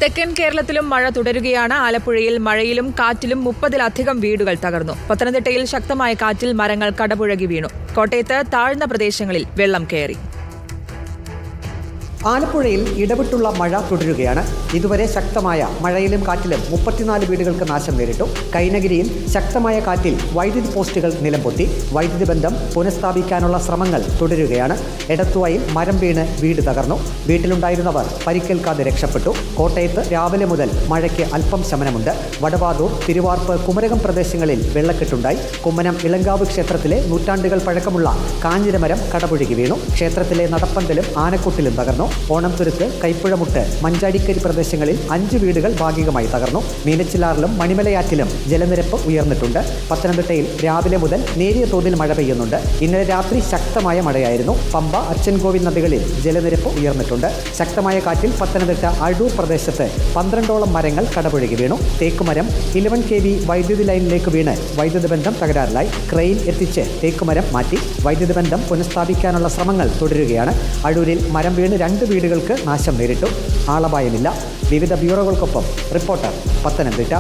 തെക്കൻ കേരളത്തിലും മഴ തുടരുകയാണ്. ആലപ്പുഴയിൽ മഴയിലും കാറ്റിലും 30-ലധികം വീടുകൾ തകർന്നു. പത്തനംതിട്ടയിൽ ശക്തമായ കാറ്റിൽ മരങ്ങൾ കടപുഴകി വീണു. കോട്ടയത്ത് താഴ്ന്ന പ്രദേശങ്ങളിൽ വെള്ളം കയറി. ആലപ്പുഴയിൽ ഇടവിട്ടുള്ള മഴ തുടരുകയാണ്. ഇതുവരെ ശക്തമായ മഴയിലും കാറ്റിലും 34 വീടുകൾക്ക് നാശം നേരിട്ടു. കൈനഗിരിയിൽ ശക്തമായ കാറ്റിൽ വൈദ്യുതി പോസ്റ്റുകൾ നിലംപൊത്തി. വൈദ്യുതി ബന്ധം പുനഃസ്ഥാപിക്കാനുള്ള ശ്രമങ്ങൾ തുടരുകയാണ്. എടത്തുവായിൽ മരം വീണ് വീട് തകർന്നു. വീട്ടിലുണ്ടായിരുന്നവർ പരിക്കേൽക്കാതെ രക്ഷപ്പെട്ടു. കോട്ടയത്ത് രാവിലെ മുതൽ മഴയ്ക്ക് അല്പം ശമനമുണ്ട്. വടവാതൂർ, തിരുവാർപ്പ്, കുമരകം പ്രദേശങ്ങളിൽ വെള്ളക്കെട്ടുണ്ടായി. കുമ്മനം ഇളങ്കാവ് ക്ഷേത്രത്തിലെ നൂറ്റാണ്ടുകൾ പഴക്കമുള്ള കാഞ്ഞിരമരം കടപുഴകി വീണു. ക്ഷേത്രത്തിലെ നടപ്പന്തലും ആനക്കൊട്ടിലും തകർന്നു. ഓണംതുരുത്ത്, കൈപ്പുഴമുട്ട്, മഞ്ചാടിക്കരി പ്രദേശങ്ങളിൽ 5 വീടുകൾ ഭാഗികമായി തകർന്നു. മീനച്ചിലാറിലും മണിമലയാറ്റിലും ജലനിരപ്പ് ഉയർന്നിട്ടുണ്ട്. പത്തനംതിട്ടയിൽ രാവിലെ മുതൽ നേരിയ തോതിൽ മഴ പെയ്യുന്നുണ്ട്. ഇന്നലെ രാത്രി ശക്തമായ മഴയായിരുന്നു. പമ്പ, അച്ചൻകോവിൽ നദികളിൽ ജലനിരപ്പ് ഉയർന്നിട്ടുണ്ട്. ശക്തമായ കാറ്റിൽ പത്തനംതിട്ട അഴൂർ പ്രദേശത്ത് 12ഓളം മരങ്ങൾ കടപുഴകി വീണു. തേക്കുമരം 11 kV വൈദ്യുതി ലൈനിലേക്ക് വീണ് വൈദ്യുതി ബന്ധം തകരാറിലായി. ക്രെയിൻ എത്തിച്ച് തേക്കുമരം മാറ്റി. വൈദ്യുതി ബന്ധം പുനഃസ്ഥാപിക്കാനുള്ള ശ്രമങ്ങൾ തുടരുകയാണ്. അഴൂരിൽ മരം വീണ് 2 വീടുകൾക്ക് നാശം നേരിട്ടു. ആളപായമില്ല. വിവിധ ബ്യൂറോകൾക്കൊപ്പം റിപ്പോർട്ടർ, പത്തനംതിട്ട.